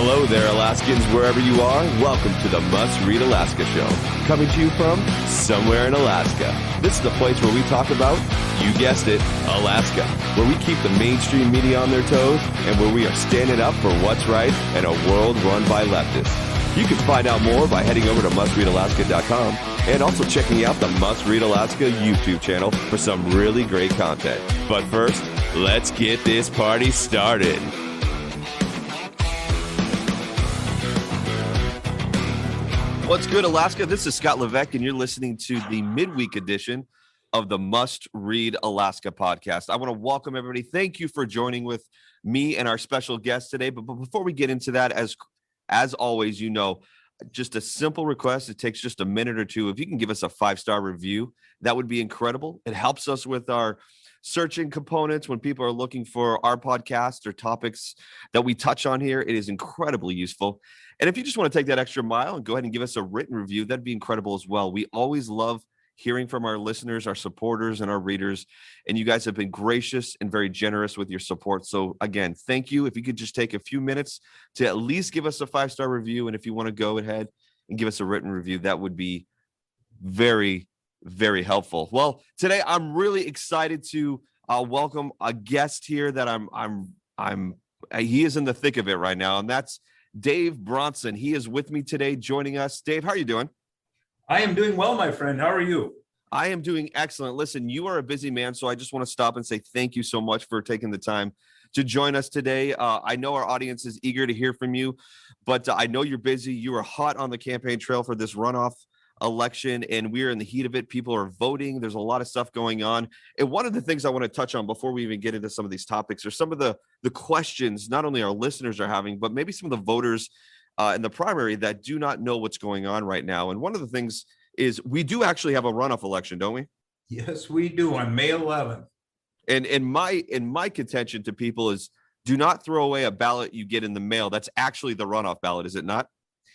Hello there, Alaskans, wherever you are. Welcome to the Must Read Alaska Show, coming to you from somewhere in Alaska. This is the place where we talk about, you guessed it, Alaska, where we keep the mainstream media on their toes and where we are standing up for what's right in a world run by leftists. You can find out more by heading over to mustreadalaska.com and also checking out the Must Read Alaska YouTube channel for some really great content. But first, let's get this party started. What's good, Alaska? This is Scott Levesque, and you're listening to the Midweek Edition of the Must Read Alaska podcast. I want to welcome everybody. Thank you for joining with me and our special guest today. But before we get into that, as always, you know, just a simple request. It takes just a minute or two. If you can give us a 5-star review, that would be incredible. It helps us with our searching components when people are looking for our podcast or topics that we touch on here. It is incredibly useful. And if you just want to take that extra mile and go ahead and give us a written review, that'd be incredible as well. We always love hearing from our listeners, our supporters, and our readers. And you guys have been gracious and very generous with your support. So again, thank you. If you could just take a few minutes to at least give us a 5-star review. And if you want to go ahead and give us a written review, that would be very, very helpful. Well, today I'm really excited to welcome a guest here that he is in the thick of it right now. And that's Dave Bronson. He is with me today, joining us. Dave, how are you doing? I am doing well, my friend. How are you? I am doing excellent. Listen, you are a busy man, so I just want to stop and say thank you so much for taking the time to join us today. I know our audience is eager to hear from you, but I know you're busy. You are hot on the campaign trail for this runoff election, and we're in the heat of it. People are voting. There's a lot of stuff going on. And one of the things I want to touch on before we even get into some of these topics are some of the questions not only our listeners are having, but maybe some of the voters in the primary that do not know what's going on right now. And one of the things is we do actually have a runoff election, don't we? Yes, we do, on May 11th. And my contention to people is, do not throw away a ballot you get in the mail. That's actually the runoff ballot, is it not?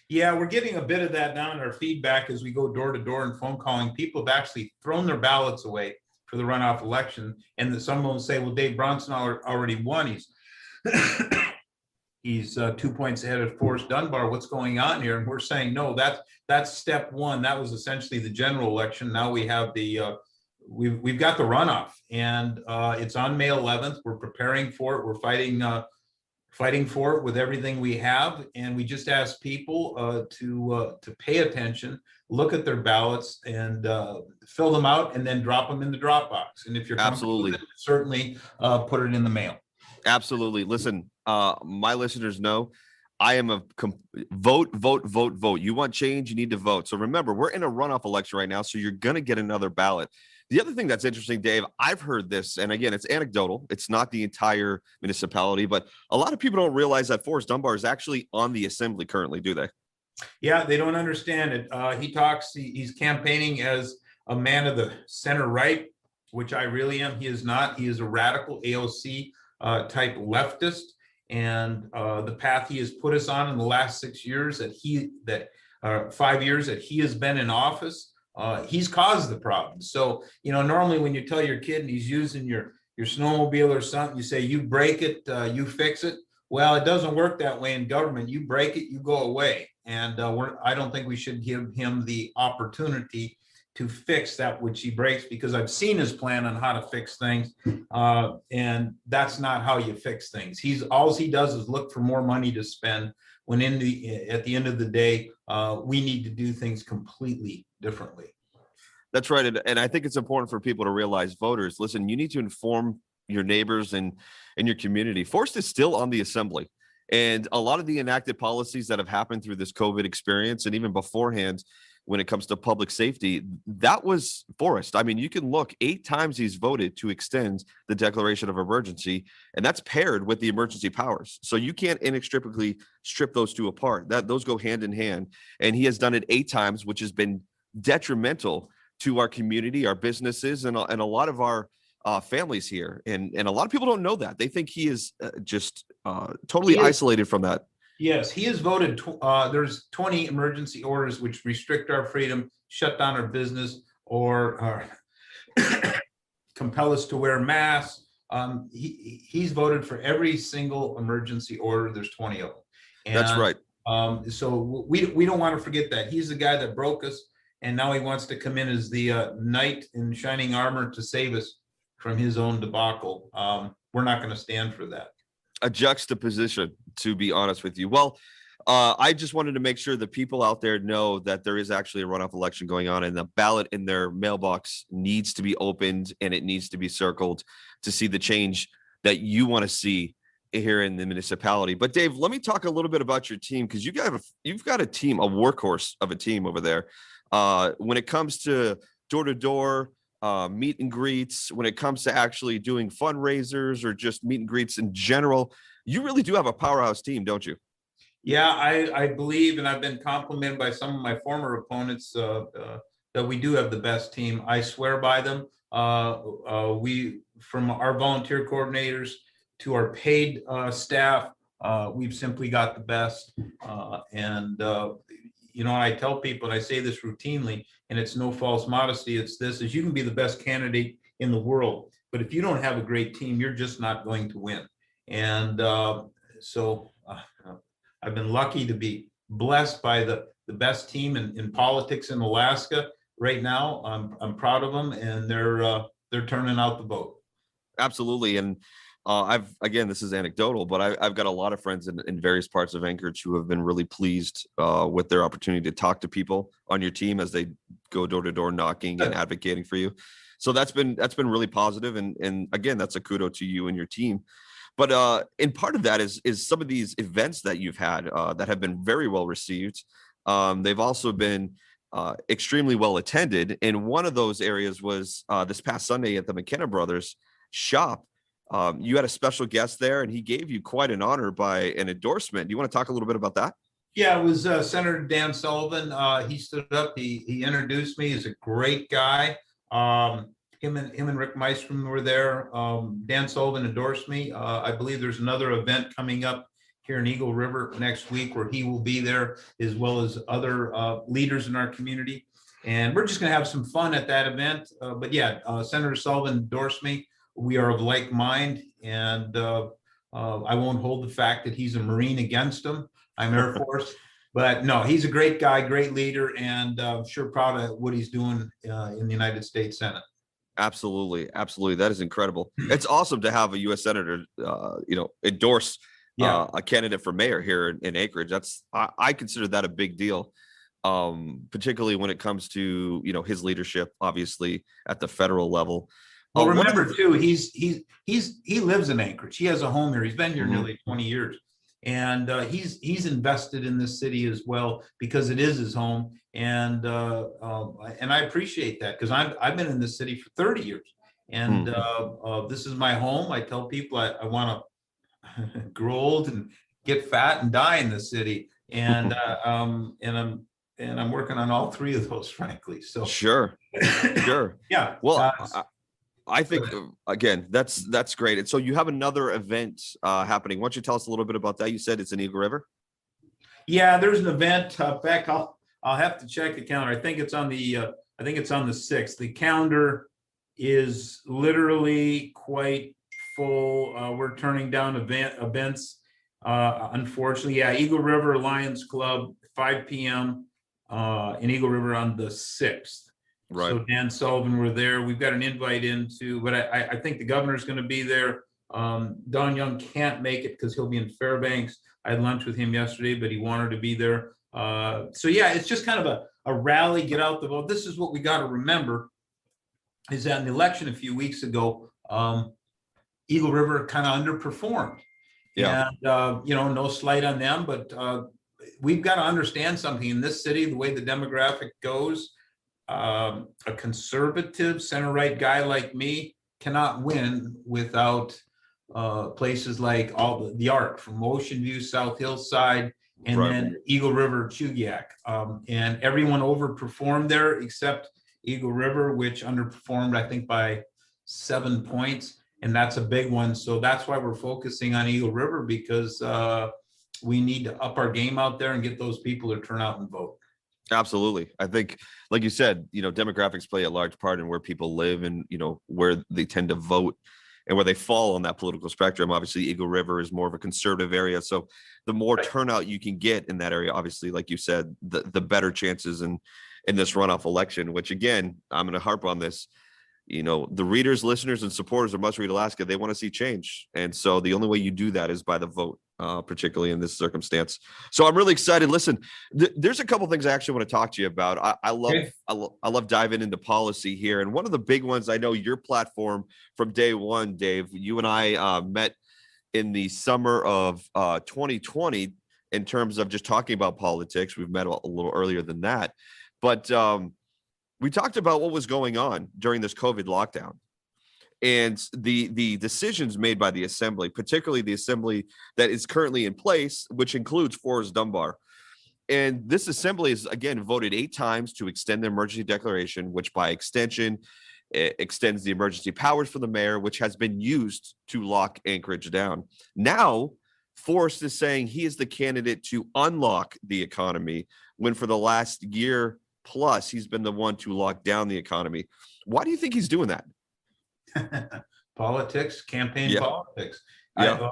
Yeah, we're getting a bit of that now in our feedback as we go door to door and phone calling. People have actually thrown their ballots away for the runoff election. And someone will say, well, Dave Bronson already won. He's 2 points ahead of Forrest Dunbar. What's going on here? And we're saying, no, that's step one. That was essentially the general election. Now we have we've got the runoff, and it's on May 11th. We're preparing for it. We're fighting for it with everything we have. And we just ask people to pay attention, look at their ballots, and fill them out, and then drop them in the drop box. And if you're absolutely with it, certainly put it in the mail. Absolutely. Listen, my listeners know I am a vote. You want change, you need to vote. So remember, we're in a runoff election right now, so you're going to get another ballot. The other thing that's interesting, Dave, I've heard this, and again, it's anecdotal. It's not the entire municipality, but a lot of people don't realize that Forrest Dunbar is actually on the assembly currently, do they? Yeah, they don't understand it. He's campaigning as a man of the center right, which I really am. He is not. He is a radical AOC type leftist, and the path he has put us on in the last 6 years 5 years that he has been in office, he's caused the problem. So, you know, normally when you tell your kid and he's using your snowmobile or something, you say, you break it, you fix it. Well, it doesn't work that way in government. You break it, you go away. And I don't think we should give him the opportunity to fix that which he breaks, because I've seen his plan on how to fix things, and that's not how you fix things. All he does is look for more money to spend, when at the end of the day, we need to do things completely differently. That's right. And I think it's important for people to realize, voters, listen, you need to inform your neighbors and your community. Forrest is still on the assembly, and a lot of the enacted policies that have happened through this COVID experience, and even beforehand, when it comes to public safety, that was Forrest. I mean, you can look, 8 times he's voted to extend the declaration of emergency, and that's paired with the emergency powers. So you can't inextricably strip those two apart. Those go hand in hand. And he has done it 8 times, which has been detrimental to our community, our businesses, and a lot of our families here. And a lot of people don't know that. They think he is just totally isolated from that. Yes, he has voted. There's 20 emergency orders which restrict our freedom, shut down our business, or compel us to wear masks. He's voted for every single emergency order. There's 20 of them. That's And right. so we don't want to forget that. He's the guy that broke us, and now he wants to come in as the knight in shining armor to save us from his own debacle. We're not going to stand for that. A juxtaposition, to be honest with you. Well, I just wanted to make sure that people out there know that there is actually a runoff election going on, and the ballot in their mailbox needs to be opened and it needs to be circled to see the change that you want to see here in the municipality. But Dave, let me talk a little bit about your team, because you've got a team, a workhorse of a team over there. When it comes to door to door, meet and greets, when it comes to actually doing fundraisers or just meet and greets in general, you really do have a powerhouse team, don't you? Yeah, I believe, and I've been complimented by some of my former opponents that we do have the best team. I swear by them. We, from our volunteer coordinators to our paid staff, we've simply got the best. I tell people, and I say this routinely, and it's no false modesty, it's this, is you can be the best candidate in the world, but if you don't have a great team, you're just not going to win. And I've been lucky to be blessed by the best team in politics in Alaska right now. I'm proud of them, and they're turning out the vote. Absolutely. And this is anecdotal, but I've got a lot of friends in various parts of Anchorage who have been really pleased with their opportunity to talk to people on your team as they go door to door knocking and advocating for you. So that's been really positive. And again, that's a kudo to you and your team. But and part of that is some of these events that you've had that have been very well received. They've also been extremely well attended. And one of those areas was this past Sunday at the McKenna Brothers shop. You had a special guest there, and he gave you quite an honor by an endorsement. Do you want to talk a little bit about that? Yeah, it was Senator Dan Sullivan. He stood up. He introduced me. He's a great guy. Him and Rick Meistrom were there. Dan Sullivan endorsed me. I believe there's another event coming up here in Eagle River next week where he will be there, as well as other leaders in our community. And we're just going to have some fun at that event. But yeah, Senator Sullivan endorsed me. We are of like mind, and I won't hold the fact that he's a Marine against him. I'm Air Force. But no, he's a great guy, great leader, and sure proud of what he's doing in the United States Senate. Absolutely. That is incredible. It's awesome to have a U.S. senator, endorse a candidate for mayor here in Anchorage. I consider that a big deal, particularly when it comes to his leadership, obviously at the federal level. Well, remember too, he lives in Anchorage. He has a home here. He's been here nearly 20 years. And he's invested in this city as well because it is his home, and I appreciate that because I've been in this city for 30 years, and this is my home. I tell people I want to grow old and get fat and die in this city, and I'm working on all three of those, frankly. So sure, yeah. Well. I think, again, that's great. And so you have another event happening. Why don't you tell us a little bit about that? You said it's in Eagle River. Yeah, there's an event. Back, I'll have to check the calendar. I think it's on the 6th. The calendar is literally quite full. We're turning down events. Unfortunately, yeah, Eagle River Lions Club, 5 p.m. In Eagle River on the 6th. Right. So Dan Sullivan were there. We've got an invite into, but I think the governor's going to be there. Don Young can't make it because he'll be in Fairbanks. I had lunch with him yesterday, but he wanted to be there. So yeah, it's just kind of a rally, get out the vote. This is what we got to remember is that in the election a few weeks ago, Eagle River kind of underperformed. Yeah. And, no slight on them, but we've got to understand something in this city, the way the demographic goes. A conservative center-right guy like me cannot win without places like the Arc from Ocean View, South Hillside, and then Eagle River, Chugiak. And everyone overperformed there except Eagle River, which underperformed, I think, by 7 points. And that's a big one. So that's why we're focusing on Eagle River, because we need to up our game out there and get those people to turn out and vote. Absolutely. I think, like you said, demographics play a large part in where people live and, where they tend to vote. and where they fall on that political spectrum. Obviously, Eagle River is more of a conservative area. So the more turnout you can get in that area, obviously, like you said, the better chances in this runoff election, which again, I'm going to harp on this. The readers, listeners, and supporters of Must Read Alaska, they want to see change. And so the only way you do that is by the vote, particularly in this circumstance. So I'm really excited. Listen, there's a couple things I actually want to talk to you about. I love diving into policy here. And one of the big ones, I know your platform from day one, Dave, you and I met in the summer of 2020 in terms of just talking about politics. We've met a little earlier than that. But we talked about what was going on during this COVID lockdown and the decisions made by the assembly, particularly the assembly that is currently in place, which includes Forrest Dunbar. And this assembly has, again, voted 8 times to extend the emergency declaration, which by extension extends the emergency powers for the mayor, which has been used to lock Anchorage down. Now, Forrest is saying he is the candidate to unlock the economy, when for the last year plus he's been the one to lock down the economy. Why do you think he's doing that? Politics, campaign politics. Yeah.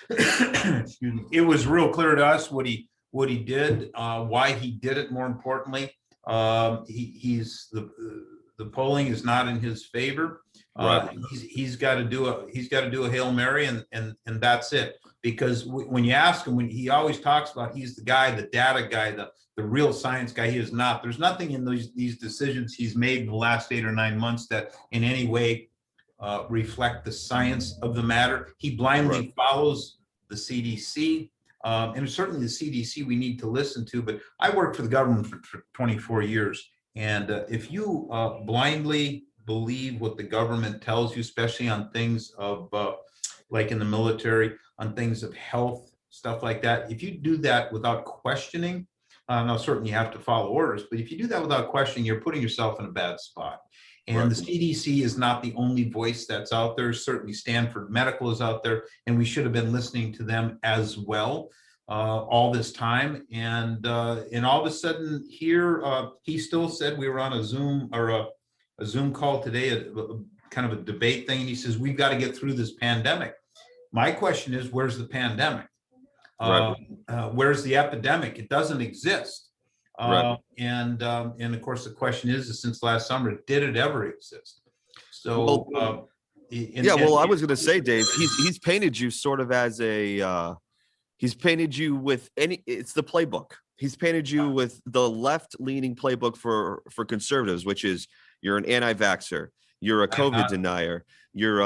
Excuse me. It was real clear to us what he did, why he did it. More importantly, he's the polling is not in his favor. Right. He's got to do a Hail Mary, and that's it. Because when you ask him, when he always talks about he's the guy, the data guy, the real science guy, he is not. There's nothing in these decisions he's made in the last 8 or 9 months that in any way reflect the science of the matter. He blindly follows the CDC, and certainly the CDC we need to listen to. But I worked for the government for 24 years, and if you blindly believe what the government tells you, especially on things of like in the military, on things of health, stuff like that, if you do that without questioning, now certainly you have to follow orders, but if you do that without questioning, you're putting yourself in a bad spot. And the CDC is not the only voice that's out there. Certainly Stanford Medical is out there, and we should have been listening to them as well all this time. And all of a sudden here, he still said, we were on a Zoom or a Zoom call today, a kind of a debate thing. And he says, we've got to get through this pandemic. My question is, where's the pandemic? Where's the epidemic? It doesn't exist. And of course, the question is, since last summer, did it ever exist? So, I was going to say, Dave, he's painted you sort of as he's painted you with it's the playbook. He's painted you with the left-leaning playbook for conservatives, which is you're an anti-vaxxer, you're a COVID denier, you're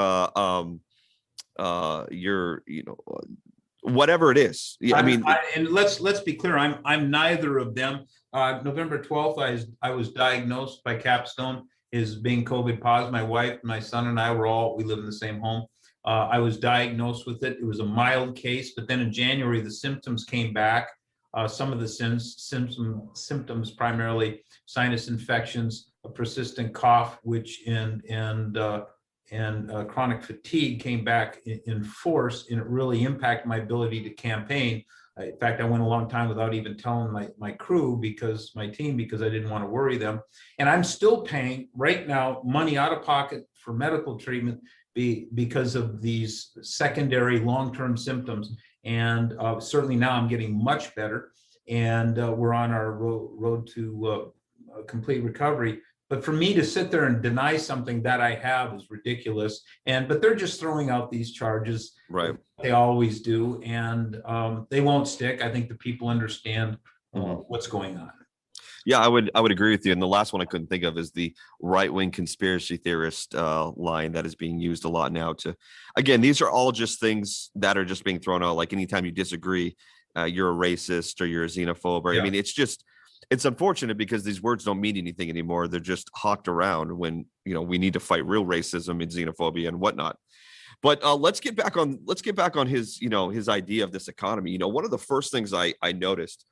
whatever it is. Yeah, and let's be clear. I'm neither of them. November 12th, I was diagnosed by Capstone as being COVID positive. My wife, my son, and I we live in the same home. I was diagnosed with it. It was a mild case, but then in January the symptoms came back. Some of the symptoms, primarily sinus infections, a persistent cough, which and chronic fatigue came back in force, and it really impacted my ability to campaign. In fact, I went a long time without even telling my crew, my team, because I didn't want to worry them. And I'm still paying right now money out of pocket for medical treatment because of these secondary long-term symptoms. And certainly now I'm getting much better, and we're on our road to complete recovery. But for me to sit there and deny something that I have is ridiculous. But they're just throwing out these charges. Right. They always do. And they won't stick. I think the people understand what's going on. Yeah, I would agree with you. And the last one I couldn't think of is the right-wing conspiracy theorist line that is being used a lot now again, these are all just things that are just being thrown out. Like anytime you disagree, you're a racist or you're a xenophobe. Or, it's unfortunate because these words don't mean anything anymore. They're just hawked around when, we need to fight real racism and xenophobia and whatnot. But let's get back on his, his idea of this economy. One of the first things I noticed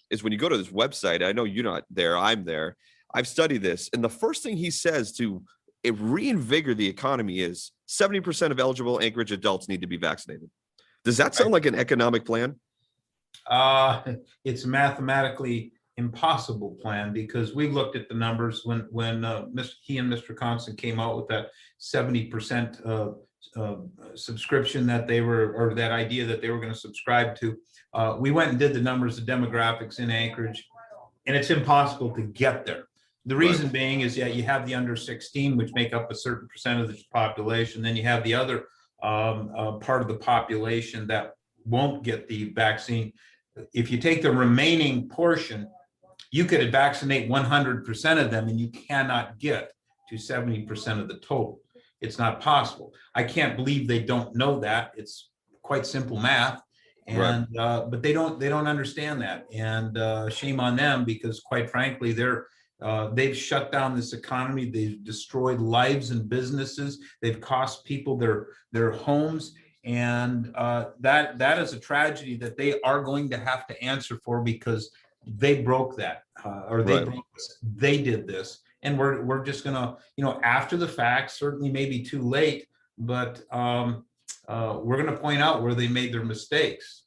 is when you go to this website, I know you're not there, I'm there. I've studied this. And the first thing he says to reinvigorate the economy is 70% of eligible Anchorage adults need to be vaccinated. Does that sound like an economic plan? It's mathematically impossible plan, because we looked at the numbers when he and Mr. Constant came out with that 70% subscription that they were, or that idea that they were going to subscribe to. We went and did the numbers, the demographics in Anchorage, and it's impossible to get there. The reason being is, you have the under 16, which make up a certain percent of the population. Then you have the other part of the population that won't get the vaccine. If you take the remaining portion, you could vaccinate 100% of them, and you cannot get to 70% of the total. It's not possible. I can't believe they don't know that. It's quite simple math. And but they don't understand that, and shame on them, because quite frankly, they've shut down this economy. They've destroyed lives and businesses. They've cost people their homes, and that is a tragedy that they are going to have to answer for, because they broke that, or they broke this. They did this, and we're just gonna, after the fact, certainly maybe too late, but we're going to point out where they made their mistakes.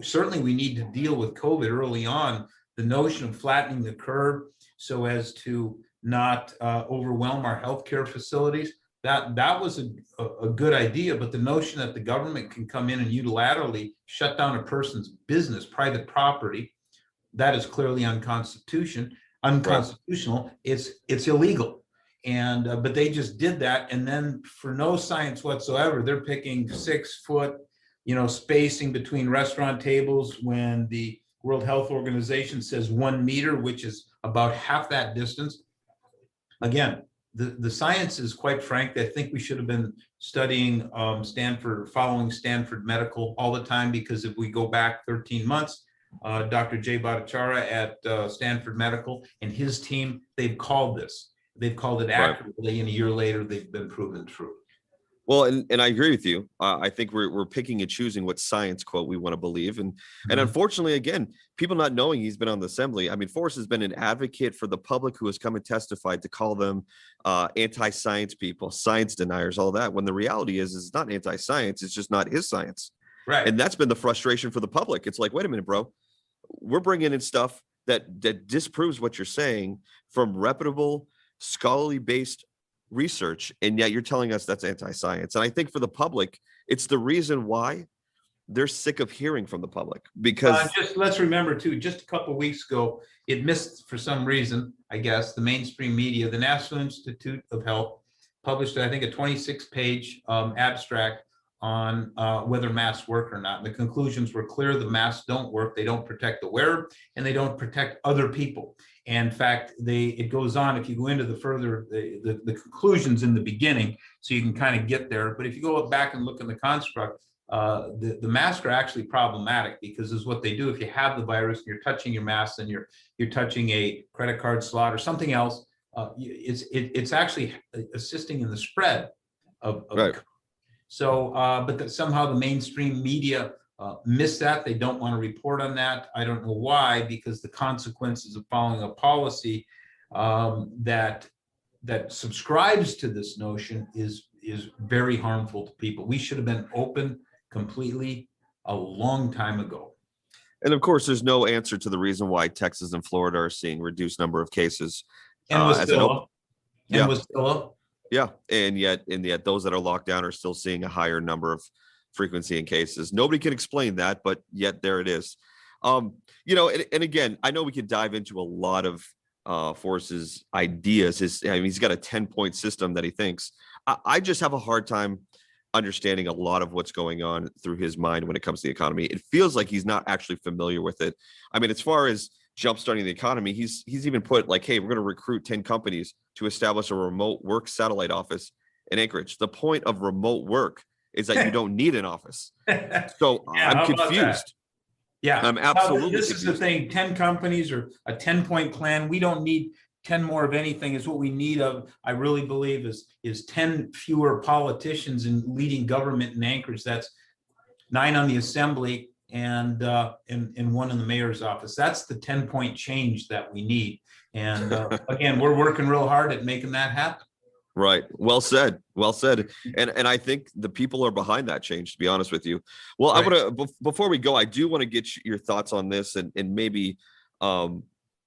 Certainly, we need to deal with COVID early on. The notion of flattening the curve so as to not overwhelm our healthcare facilities, that was a good idea. But the notion that the government can come in and unilaterally shut down a person's business, private property, that is clearly unconstitutional. It's illegal. And but they just did that, and then for no science whatsoever, they're picking 6 foot, spacing between restaurant tables, when the World Health Organization says 1 meter, which is about half that distance. Again, the science is, quite frank, I think we should have been studying following Stanford Medical all the time, because if we go back 13 months, Dr. Jay Bhattacharya at Stanford Medical and his team, they've called this. They've called it accurately, and a year later, they've been proven true. Well, and I agree with you. I think we're picking and choosing what science quote we want to believe, and unfortunately, again, people not knowing he's been on the assembly. I mean, Forrest has been an advocate for the public who has come and testified to call them anti-science people, science deniers, all that. When the reality is it's not anti-science; it's just not his science. Right. And that's been the frustration for the public. It's like, wait a minute, bro, we're bringing in stuff that disproves what you're saying from reputable, scholarly based research, and yet you're telling us that's anti-science. And I think for the public, it's the reason why they're sick of hearing from the public, because just let's remember too, just a couple of weeks ago, it missed for some reason, I guess, the mainstream media. The National Institute of Health published, I think, a 26-page abstract on whether masks work or not. And the conclusions were clear: the masks don't work. They don't protect the wearer, and they don't protect other people. And in fact, it goes on, if you go into the conclusions in the beginning, so you can kind of get there. But if you go back and look in the construct, the masks are actually problematic, because is what they do. If you have the virus and you're touching your mask, and you're touching a credit card slot or something else, it's actually assisting in the spread of so, but somehow the mainstream media missed that. They don't want to report on that. I don't know why, because the consequences of following a policy that subscribes to this notion is very harmful to people. We should have been open completely a long time ago. And of course, there's no answer to the reason why Texas and Florida are seeing reduced number of cases. And was still up. Yeah, and yet those that are locked down are still seeing a higher number of frequency in cases. Nobody can explain that, but yet there it is. And again, I know we could dive into a lot of Forrest's ideas. He's got a 10-point system that he thinks. I just have a hard time understanding a lot of what's going on through his mind when it comes to the economy. It feels like he's not actually familiar with it. I mean, as far as jumpstarting the economy, he's even put like, hey, we're going to recruit 10 companies to establish a remote work satellite office in Anchorage. The point of remote work is that you don't need an office. So I'm confused. Yeah, I'm absolutely this confused. Is the thing. 10 companies or a 10-point plan. We don't need 10 more of anything. Is what we need of, I really believe, is 10 fewer politicians in leading government in Anchorage. That's 9 on the assembly and 1 in the mayor's office. That's the 10-point change that we need. And again, we're working real hard at making that happen. Right. Well said. Well said. And I think the people are behind that change, to be honest with you. Well, right. I want to, before we go, I do want to get your thoughts on this and maybe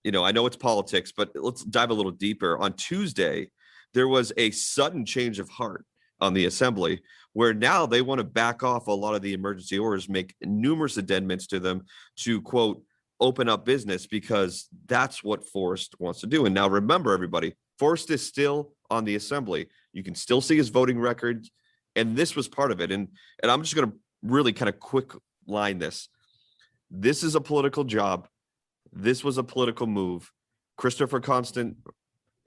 I know it's politics, but let's dive a little deeper. On Tuesday, there was a sudden change of heart on the assembly where now they want to back off a lot of the emergency orders, make numerous amendments to them to, quote, open up business, because that's what Forrest wants to do. And now remember, everybody, Forrest is still on the assembly. You can still see his voting record, and this was part of it. And I'm just going to really kind of quick line this. This is a political job. This was a political move. Christopher Constant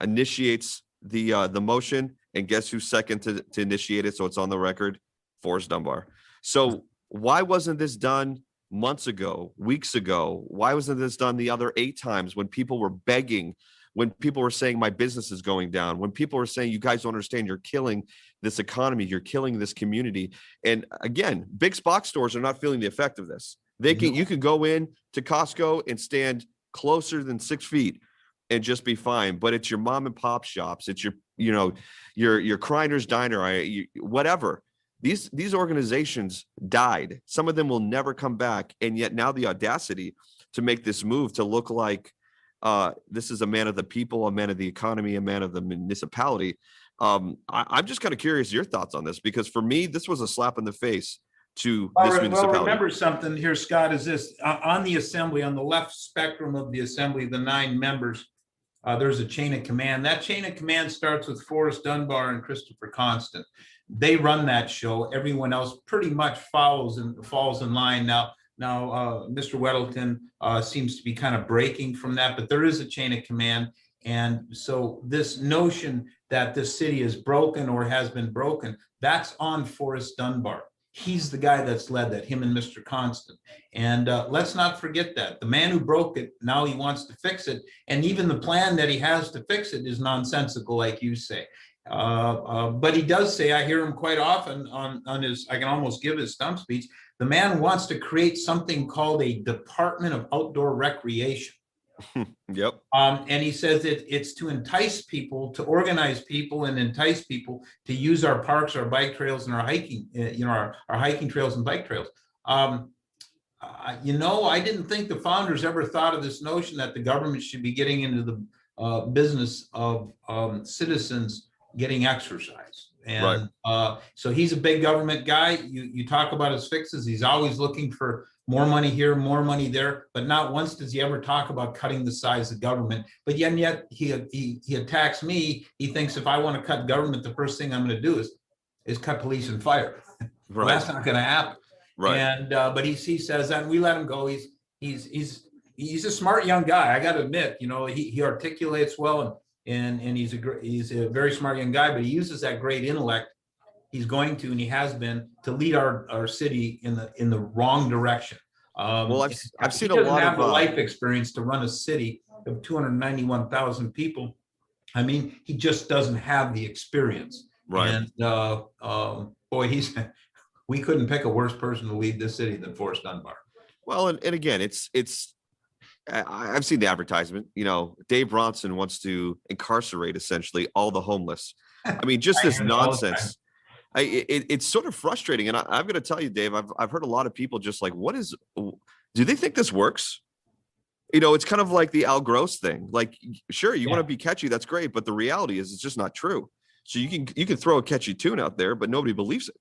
initiates the motion, and guess who's second to initiate it? So it's on the record, Forrest Dunbar. So why wasn't this done months ago, weeks ago? Why wasn't this done the other 8 times when people were begging, when people were saying my business is going down, when people were saying you guys don't understand, you're killing this economy, you're killing this community? And again, big box stores are not feeling the effect of this. You can go in to Costco and stand closer than 6 feet and just be fine. But it's your mom and pop shops. It's your Kreiner's Diner, whatever. These organizations died. Some of them will never come back. And yet now the audacity to make this move to look like this is a man of the people, a man of the economy, a man of the municipality. I'm just kind of curious your thoughts on this, because for me, this was a slap in the face to this municipality. Well, remember something here, Scott, is this on the assembly, on the left spectrum of the assembly, the 9 members, there's a chain of command. That chain of command starts with Forrest Dunbar and Christopher Constant. They run that show. Everyone else pretty much falls in line. Now, Mr. Weddleton seems to be kind of breaking from that, but there is a chain of command. And so this notion that this city is broken or has been broken, that's on Forrest Dunbar. He's the guy that's led that, him and Mr. Constant. And let's not forget that. The man who broke it, now he wants to fix it. And even the plan that he has to fix it is nonsensical, like you say. But he does say, I hear him quite often on his, I can almost give his stump speech, the man wants to create something called a Department of Outdoor Recreation. Yep. And he says it's to entice people, to organize people and entice people to use our parks, our bike trails, and our hiking, our hiking trails and bike trails. I didn't think the founders ever thought of this notion that the government should be getting into the business of citizens getting exercise. And right. So he's a big government guy. You talk about his fixes. He's always looking for more money here, more money there, but not once does he ever talk about cutting the size of government. But yet he attacks me. He thinks if I want to cut government, the first thing I'm going to do is cut police and fire. Right. Well, that's not going to happen. Right. And but he says that, and we let him go. He's a smart young guy. I got to admit, he articulates well, and he's a very smart young guy. But he uses that great intellect. He's going to, and he has been, to lead our city in the wrong direction. Well, I've seen a lot of. He doesn't have the life experience to run a city of 291,000 people. I mean, he just doesn't have the experience. Right. And boy, we couldn't pick a worse person to lead this city than Forrest Dunbar. Well, and again, I've seen the advertisement. Dave Bronson wants to incarcerate essentially all the homeless. I mean, just this nonsense. It's sort of frustrating. And I'm going to tell you, Dave, I've heard a lot of people just like, do they think this works? It's kind of like the Al Gross thing. Like, sure, you want to be catchy. That's great. But the reality is it's just not true. So you can throw a catchy tune out there, but nobody believes it.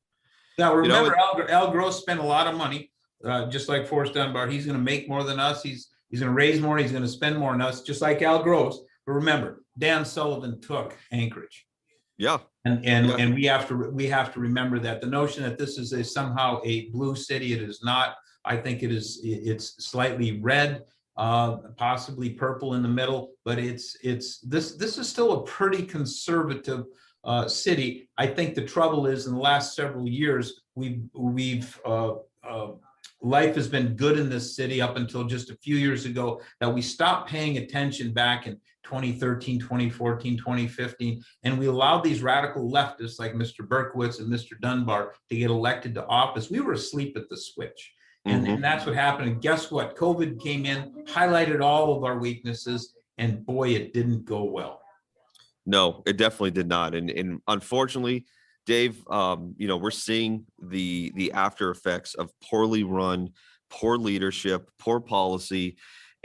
Now, remember, Al Gross spent a lot of money, just like Forrest Dunbar. He's going to make more than us. He's going to raise more. He's going to spend more than us, just like Al Gross. But remember, Dan Sullivan took Anchorage. Yeah. And we have to remember that the notion that this is somehow a blue city, it is not. I think it's slightly red, possibly purple in the middle, but this is still a pretty conservative city. I think the trouble is in the last several years, life has been good in this city up until just a few years ago, that we stopped paying attention back in 2013, 2014, 2015, and we allowed these radical leftists like Mr. Berkowitz and Mr. Dunbar to get elected to office. We were asleep at the switch. And that's what happened. And guess what? COVID came in, highlighted all of our weaknesses, and boy, it didn't go well. No, it definitely did not. And unfortunately, Dave, we're seeing the after effects of poorly run, poor leadership, poor policy.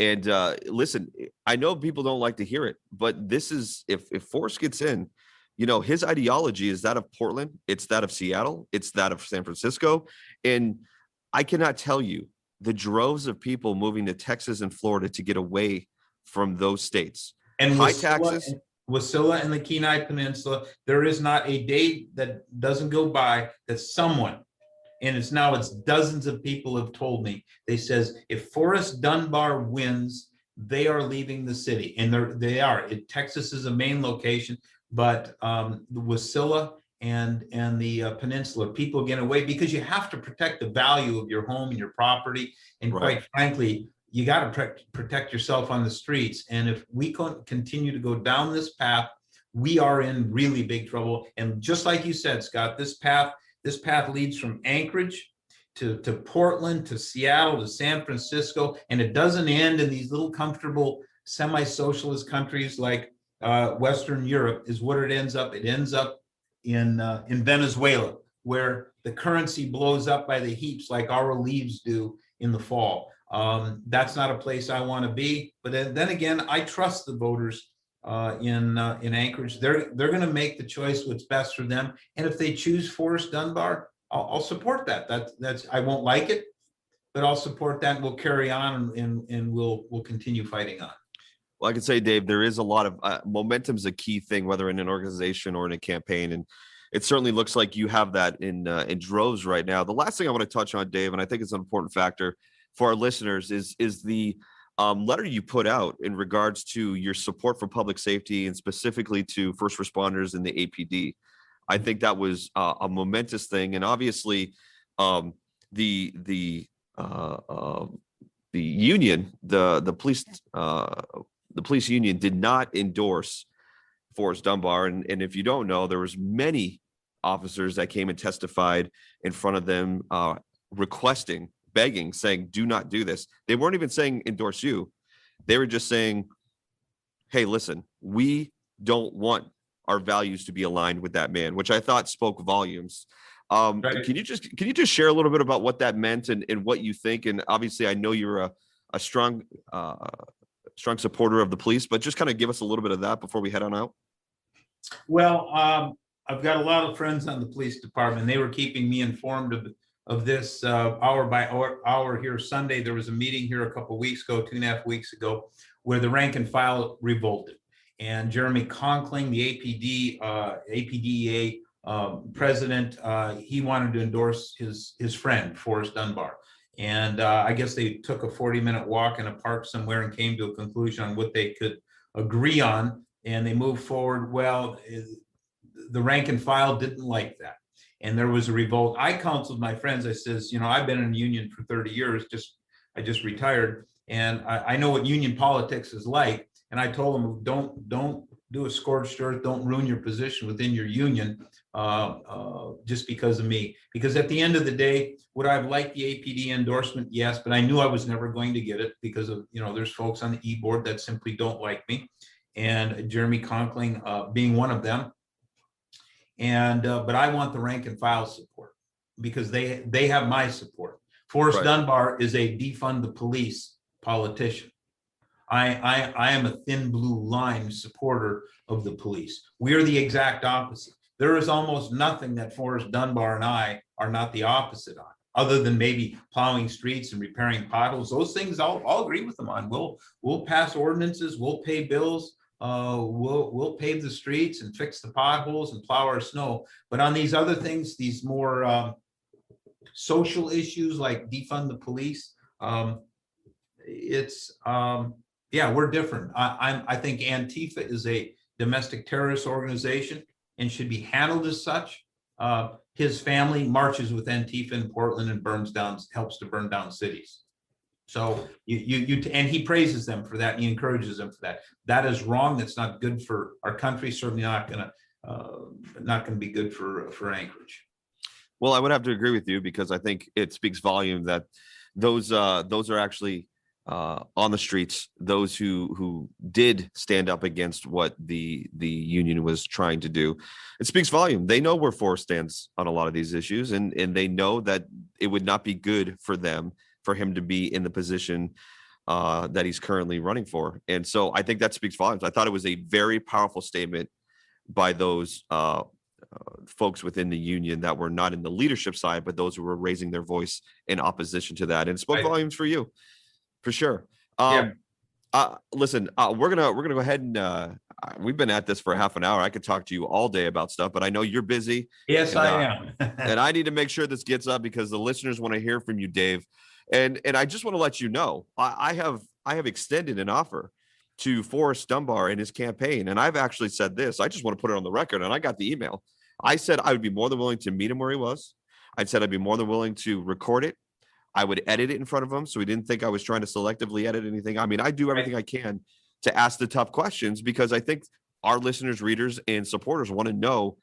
And listen, I know people don't like to hear it, but this is if Forrest gets in, his ideology is that of Portland, it's that of Seattle, it's that of San Francisco. And I cannot tell you the droves of people moving to Texas and Florida to get away from those states. And high taxes. Wasilla and the Kenai Peninsula, there is not a day that doesn't go by that someone, and it's dozens of people have told me, they says, if Forrest Dunbar wins, they are leaving the city. And they are. Texas is a main location, but the Wasilla and the peninsula, people get away because you have to protect the value of your home and your property. And quite frankly, you got to protect yourself on the streets. And if we continue to go down this path, we are in really big trouble. And just like you said, Scott, this path leads from Anchorage to Portland, to Seattle, to San Francisco, and it doesn't end in these little comfortable semi-socialist countries like Western Europe. Is what it ends up. It ends up in Venezuela, where the currency blows up by the heaps like our leaves do in the fall. That's not a place I want to be. But then again, I trust the voters in Anchorage. They're going to make the choice what's best for them. And if they choose Forrest Dunbar, I'll support that. That's I won't like it, but I'll support that. And we'll carry on and we'll continue fighting on. Well, I can say, Dave, there is a lot of momentum is a key thing, whether in an organization or in a campaign. And it certainly looks like you have that in droves right now. The last thing I want to touch on, Dave, and I think it's an important factor for our listeners, is the letter you put out in regards to your support for public safety and specifically to first responders in the APD. I think that was a momentous thing, and obviously, the union, the police union, did not endorse Forrest Dunbar, and if you don't know, there was many officers that came and testified in front of them, requesting, begging, saying, "Do not do this." They weren't even saying endorse you; they were just saying, "Hey, listen, we don't want our values to be aligned with that man," which I thought spoke volumes. Right. Can you just share a little bit about what that meant and what you think? And obviously, I know you're a strong supporter of the police, but just kind of give us a little bit of that before we head on out. Well, I've got a lot of friends on the police department. They were keeping me informed of this hour by hour here Sunday. There was a meeting here a couple of weeks ago, 2.5 weeks ago, where the rank and file revolted. And Jeremy Conkling, the APDEA president, he wanted to endorse his friend, Forrest Dunbar. And I guess they took a 40-minute walk in a park somewhere and came to a conclusion on what they could agree on. And they moved forward. Well, the rank and file didn't like that. And there was a revolt. I counseled my friends. I says, I've been in a union for 30 years. I just retired. And I know what union politics is like. And I told them, don't do a scorched earth. Don't ruin your position within your union just because of me. Because at the end of the day, would I have liked the APD endorsement? Yes, but I knew I was never going to get it because of, there's folks on the e-board that simply don't like me. And Jeremy Conkling being one of them. And but I want the rank and file support because they have my support. Forrest Dunbar is a defund the police politician. I am a thin blue line supporter of the police. We are the exact opposite. There is almost nothing that Forrest Dunbar and I are not the opposite on, other than maybe plowing streets and repairing potholes. Those things I'll agree with them on. We'll pass ordinances, we'll pay bills, we'll pave the streets and fix the potholes and plow our snow. But on these other things, these more social issues like defund the police, we're different. I think Antifa is a domestic terrorist organization and should be handled as such. His family marches with Antifa in Portland and helps to burn down cities. So and he praises them for that. And he encourages them for that. That is wrong. That's not good for our country. Certainly not going to be good for Anchorage. Well, I would have to agree with you because I think it speaks volume that those are actually on the streets, those who did stand up against what the union was trying to do. It speaks volume. They know where Forrest stands on a lot of these issues, and they know that it would not be good for them for him to be in the position that he's currently running for. And so I think that speaks volumes. I thought it was a very powerful statement by those folks within the union that were not in the leadership side, but those who were raising their voice in opposition to that. And it spoke volumes for you, for sure. Listen, we're gonna go ahead and we've been at this for half an hour. I could talk to you all day about stuff, but I know you're busy. Yes, I am. And I need to make sure this gets up because the listeners want to hear from you, Dave. And I just want to let you know, I have extended an offer to Forrest Dunbar in his campaign. And I've actually said this. I just want to put it on the record. And I got the email. I said I would be more than willing to meet him where he was. I said I'd be more than willing to record it. I would edit it in front of him so he didn't think I was trying to selectively edit anything. I mean, I do everything I can to ask the tough questions because I think our listeners, readers, and supporters want to know,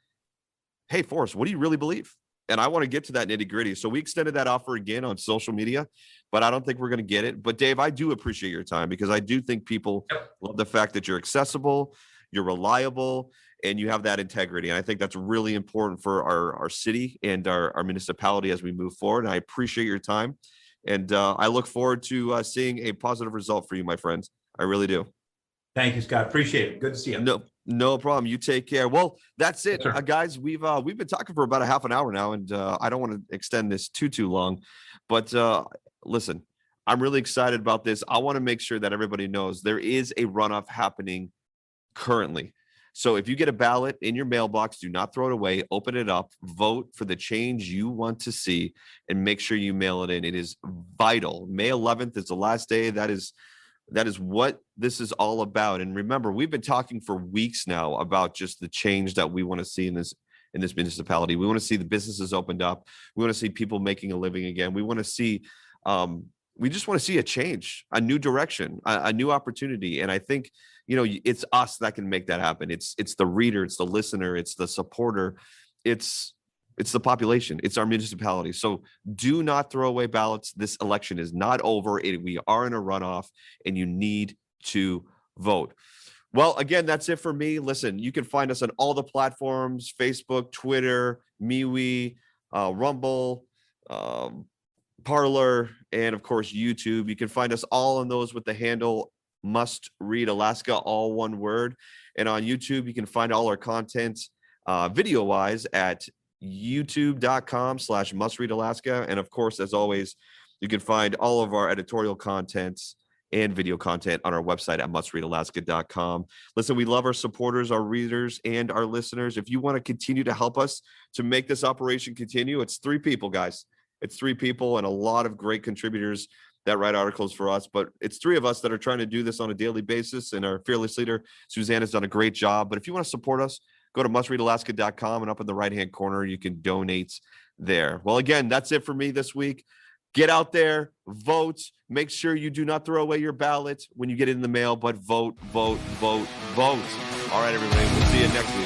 hey, Forrest, what do you really believe? And I want to get to that nitty gritty. So we extended that offer again on social media, but I don't think we're going to get it. But Dave, I do appreciate your time because I do think people love the fact that you're accessible, you're reliable, and you have that integrity. And I think that's really important for our city and our municipality as we move forward. And I appreciate your time. And I look forward to seeing a positive result for you, my friends. I really do. Thank you, Scott. Appreciate it. Good to see you. No problem. You take care. Well, that's it, Yes, guys. We've been talking for about a half an hour now, and I don't want to extend this too long. But listen, I'm really excited about this. I want to make sure that everybody knows there is a runoff happening currently. So if you get a ballot in your mailbox, do not throw it away. Open it up. Vote for the change you want to see, and make sure you mail it in. It is vital. May 11th is the last day. That is what this is all about. And remember, we've been talking for weeks now about just the change that we want to see in this municipality. We want to see the businesses opened up. We want to see people making a living again. We want to see, we just want to see a change, a new direction, a new opportunity. And I think, it's us that can make that happen. It's the reader, it's the listener, it's the supporter, it's the population, it's our municipality. So do not throw away ballots. This election is not over. We are in a runoff, and you need to vote. Well, again, that's it for me. Listen, you can find us on all the platforms: Facebook, Twitter, MeWe, Rumble, Parler, and of course, YouTube. You can find us all on those with the handle Must Read Alaska, all one word. And on YouTube, you can find all our content video wise at youtube.com/mustreadalaska. And of course, as always, you can find all of our editorial contents and video content on our website at mustreadalaska.com. Listen, we love our supporters, our readers, and our listeners. If you want to continue to help us to make this operation continue, it's 3 people, guys. It's 3 people and a lot of great contributors that write articles for us, but it's 3 of us that are trying to do this on a daily basis. And our fearless leader, Suzanne, has done a great job. But if you want to support us, go to mustreadalaska.com, and up in the right-hand corner, you can donate there. Well, again, that's it for me this week. Get out there, vote. Make sure you do not throw away your ballot when you get it in the mail, but vote, vote, vote, vote. All right, everybody, we'll see you next week.